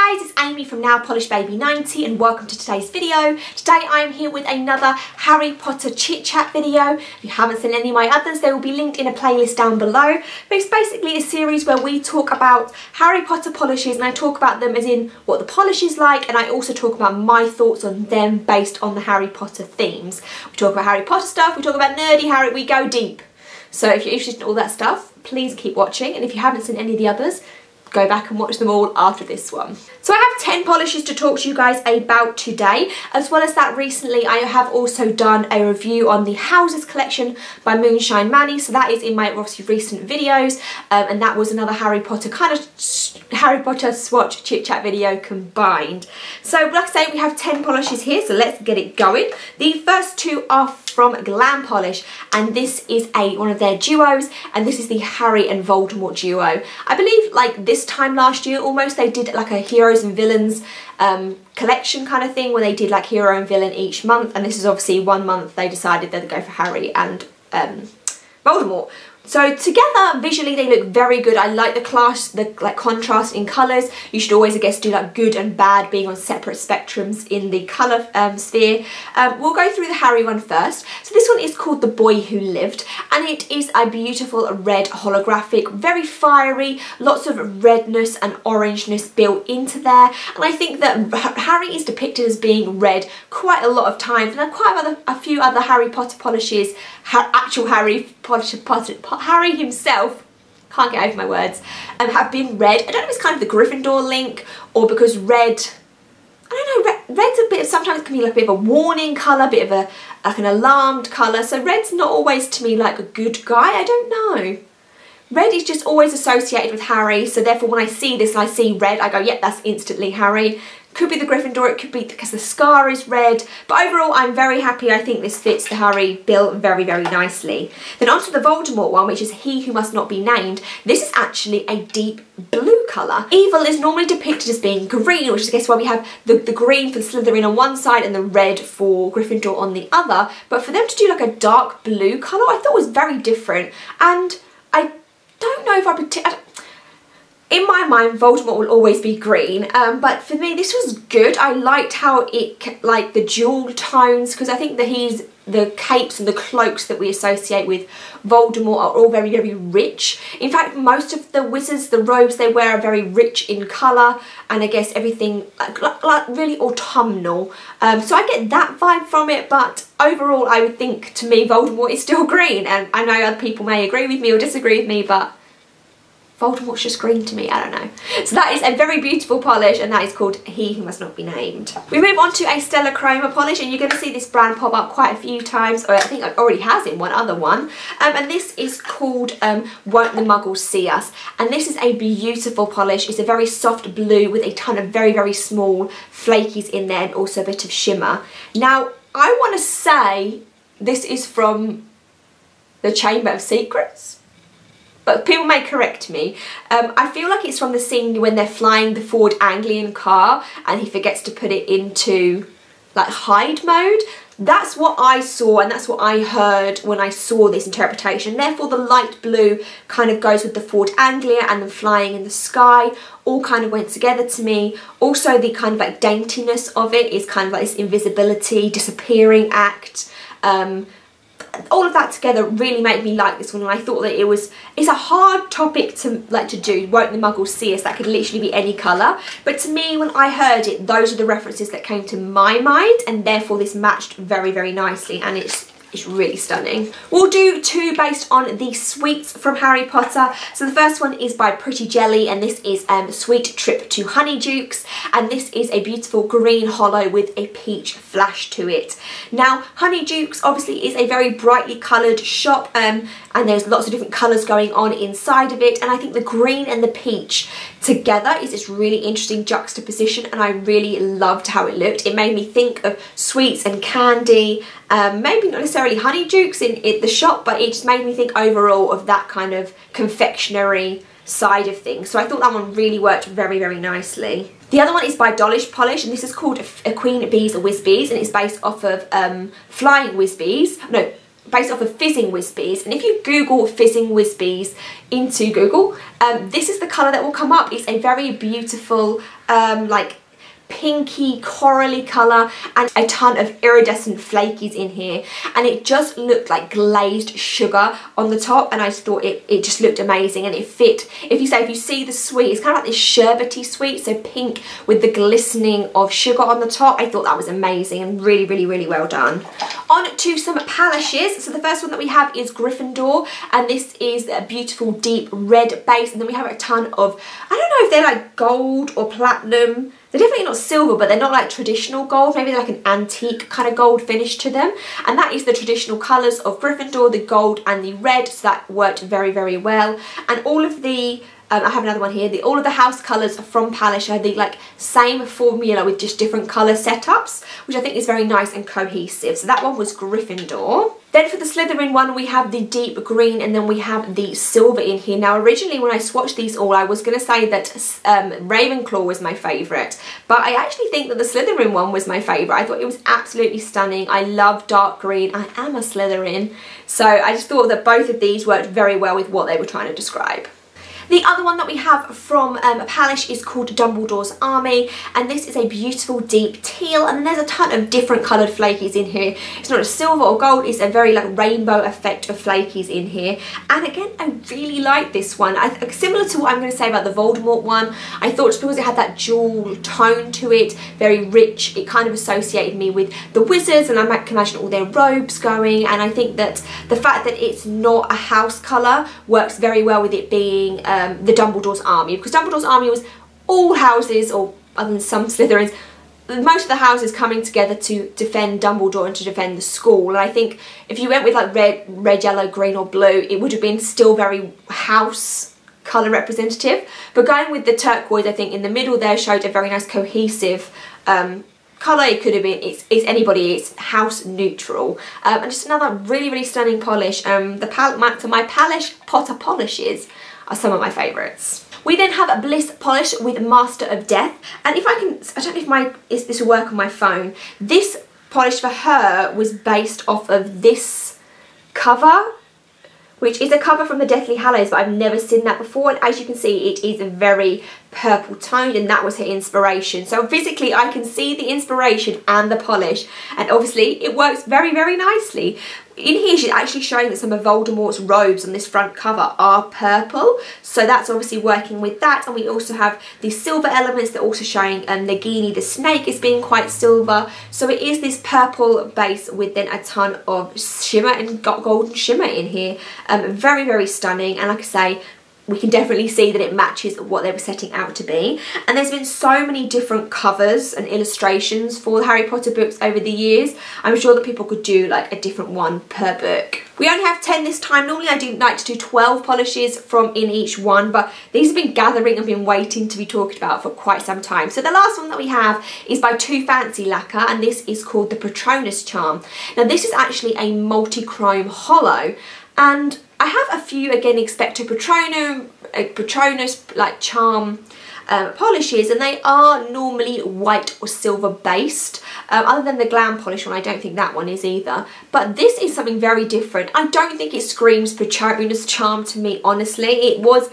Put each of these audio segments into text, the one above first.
Hi guys, it's Amy from Now Polish Baby 90 and welcome to today's video. Today I am here with another Harry Potter chit chat video. If you haven't seen any of my others, they will be linked in a playlist down below. But it's basically a series where we talk about Harry Potter polishes, and I talk about them as in what the polish is like, and I also talk about my thoughts on them based on the Harry Potter themes. We talk about Harry Potter stuff, we talk about nerdy Harry, we go deep. So if you're interested in all that stuff, please keep watching, and if you haven't seen any of the others, go back and watch them all after this one. So I have 10 polishes to talk to you guys about today. As well as that, recently I have also done a review on the Houses collection by Moonshine Manny, so that is in my obviously recent videos, and that was another Harry Potter Harry Potter swatch chit chat video combined. So like I say, we have 10 polishes here, so let's get it going. The first two are from Glam Polish, and this is one of their duos, and this is the Harry and Voldemort duo. I believe like this time last year almost they did like a heroes and villains collection kind of thing where they did like hero and villain each month, and this is obviously 1 month they decided they'd go for Harry and Voldemort. So together, visually, they look very good. I like the contrast in colours. You should always, I guess, do like good and bad being on separate spectrums in the colour sphere. We'll go through the Harry one first. So this one is called The Boy Who Lived, and it is a beautiful red holographic, very fiery, lots of redness and orangeness built into there. And I think that Harry is depicted as being red quite a lot of times, and a few other Harry Potter polishes, actual Harry Harry himself, can't get over my words, have been red. I don't know if it's kind of the Gryffindor link or because red, I don't know, red's a bit of, sometimes it can be like a bit of a warning colour, a bit of a, like an alarmed colour, so red's not always to me like a good guy, I don't know. Red is just always associated with Harry, so therefore when I see this and I see red, I go, yep, that's instantly Harry. Could be the Gryffindor, it could be because the scar is red, but overall I'm very happy. I think this fits the Harry bill very, very nicely. Then onto the Voldemort one, which is He Who Must Not Be Named. This is actually a deep blue colour. Evil is normally depicted as being green, which is I guess why we have the green for Slytherin on one side and the red for Gryffindor on the other, but for them to do like a dark blue colour I thought was very different, and I don't know if in my mind Voldemort will always be green, but for me this was good. I liked how it, like the jewel tones, because I think that the capes and the cloaks that we associate with Voldemort are all very, very rich. In fact, most of the wizards, the robes they wear are very rich in colour, and I guess everything like really autumnal. So I get that vibe from it, but overall I would think, to me, Voldemort is still green, and I know other people may agree with me or disagree with me, but Voldemort's just green to me, I don't know. So that is a very beautiful polish, and that is called He Who Must Not Be Named. We move on to a Stella Chroma polish, and you're going to see this brand pop up quite a few times, or I think it already has in one other one. And this is called Won't the Muggles See Us? And this is a beautiful polish. It's a very soft blue with a ton of very, very small flakies in there, and also a bit of shimmer. Now, I want to say this is from the Chamber of Secrets, but people may correct me. I feel like it's from the scene when they're flying the Ford Anglian car and he forgets to put it into like hide mode. That's what I saw, and that's what I heard when I saw this interpretation. Therefore the light blue kind of goes with the Ford Anglia and then flying in the sky, all kind of went together to me. Also the kind of like daintiness of it is kind of like this invisibility, disappearing act. All of that together really made me like this one, and I thought that it's a hard topic to do. Won't the Muggles see us? That could literally be any colour, but to me when I heard it, those are the references that came to my mind, and therefore this matched very, very nicely, and it's really stunning. We'll do two based on the sweets from Harry Potter. So the first one is by Pretty Jelly, and this is Sweet Trip to Honeydukes, and this is a beautiful green hollow with a peach flash to it. Now Honeydukes obviously is a very brightly coloured shop, and there's lots of different colours going on inside of it, and I think the green and the peach together is this really interesting juxtaposition, and I really loved how it looked. It made me think of sweets and candy, maybe not necessarily Honeydukes in the shop, but it just made me think overall of that kind of confectionery side of things. So I thought that one really worked very, very nicely. The other one is by Dollish Polish, and this is called a Queenbee's Whizbees, and it's based off of Flying Whizbees. No, based off of fizzing Whizbees, and if you Google fizzing Whizbees into Google, this is the colour that will come up. It's a very beautiful like pinky corally colour and a ton of iridescent flakies in here, and it just looked like glazed sugar on the top, and I just thought it just looked amazing, and it fit. If you see the sweet, it's kind of like this sherbety sweet, so pink with the glistening of sugar on the top. I thought that was amazing and really, really, really well done. On to some Pahlishes. So the first one that we have is Gryffindor, and this is a beautiful deep red base, and then we have a ton of, I don't know if they're like gold or platinum. They're definitely not silver, but they're not like traditional gold. Maybe they're like an antique kind of gold finish to them. And that is the traditional colours of Gryffindor, the gold and the red. So that worked very, very well. And all of the, I have another one here, all of the house colours from Pahlish are the like same formula with just different colour setups, which I think is very nice and cohesive. So that one was Gryffindor. Then for the Slytherin one, we have the deep green, and then we have the silver in here. Now originally when I swatched these all, I was going to say that Ravenclaw was my favourite, but I actually think that the Slytherin one was my favourite. I thought it was absolutely stunning. I love dark green. I am a Slytherin, so I just thought that both of these worked very well with what they were trying to describe. The other one that we have from Pahlish is called Dumbledore's Army, and this is a beautiful deep teal, and there's a ton of different coloured flakies in here. It's not a silver or gold, it's a very like rainbow effect of flakies in here. And again, I really like this one. Similar to what I'm going to say about the Voldemort one, I thought just because it had that jewel tone to it, very rich, it kind of associated me with the wizards, and I can imagine all their robes going, and I think that the fact that it's not a house colour works very well with it being the Dumbledore's Army, because Dumbledore's Army was all houses, or other than some Slytherins, most of the houses coming together to defend Dumbledore and to defend the school. And I think if you went with like red, yellow, green or blue, it would have been still very house colour representative. But going with the turquoise, I think in the middle there showed a very nice cohesive colour. It could have been, it's anybody, it's house neutral. And just another really, really stunning polish. My Pahlish Potter polishes are some of my favourites. We then have a Bliss polish with Master of Death, and if I don't know if this will work on my phone. This polish for her was based off of this cover, which is a cover from the Deathly Hallows, but I've never seen that before, and as you can see it is a very purple toned, and that was her inspiration. So physically I can see the inspiration and the polish, and obviously it works very, very nicely. In here she's actually showing that some of Voldemort's robes on this front cover are purple, so that's obviously working with that. And we also have the silver elements that are also showing Nagini the snake is being quite silver, so it is this purple base with then a ton of shimmer and golden shimmer in here. Very, very stunning, and like I say, we can definitely see that it matches what they were setting out to be. And there's been so many different covers and illustrations for the Harry Potter books over the years. I'm sure that people could do like a different one per book. We only have 10 this time. Normally I do like to do 12 polishes from in each one, but these have been gathering and been waiting to be talked about for quite some time. So the last one that we have is by Too Fancy Lacquer, and this is called the Patronus Charm. Now this is actually a multi-chrome hollow, and I have a few, again, Expecto Patronus like charm polishes, and they are normally white or silver based, other than the Glam polish one. I don't think that one is either, but this is something very different. I don't think it screams Patronus charm to me, honestly. It was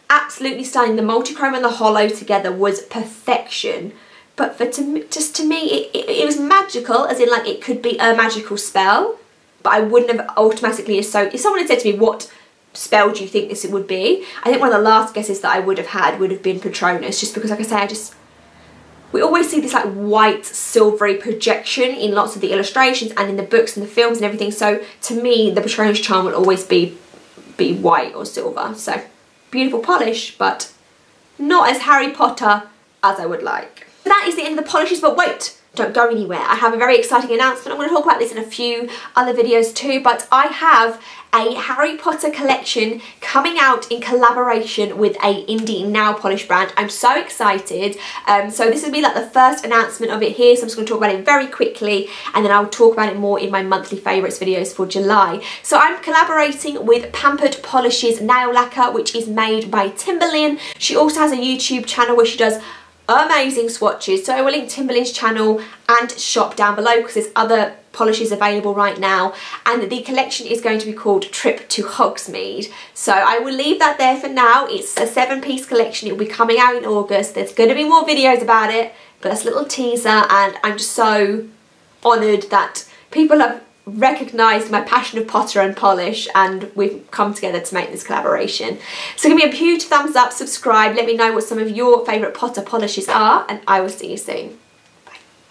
absolutely stunning. The multi-chrome and the hollow together was perfection. But to me, it was magical, as in like it could be a magical spell, but I wouldn't have automatically associated. If someone had said to me, what spell do you think this would be? I think one of the last guesses that I would have had would have been Patronus, just because, like I say, we always see this like white silvery projection in lots of the illustrations and in the books and the films and everything. So to me, the Patronus charm will always be white or silver. So beautiful polish, but not as Harry Potter as I would like. That is the end of the polishes, but wait! Don't go anywhere. I have a very exciting announcement. I'm going to talk about this in a few other videos too, but I have a Harry Potter collection coming out in collaboration with a indie nail polish brand. I'm so excited. So this will be like the first announcement of it here, so I'm just going to talk about it very quickly, and then I'll talk about it more in my monthly favourites videos for July. So I'm collaborating with Pampered Polish's nail lacquer, which is made by Timberlin. She also has a YouTube channel where she does amazing swatches. So I will link Timberland's channel and shop down below because there's other polishes available right now, and the collection is going to be called Trip to Hogsmeade. So I will leave that there for now. It's a 7-piece collection. It will be coming out in August. There's going to be more videos about it, but that's a little teaser, and I'm just so honoured that people have recognised my passion of Potter and polish, and we've come together to make this collaboration. So give me a huge thumbs up, subscribe, let me know what some of your favourite Potter polishes are, and I will see you soon.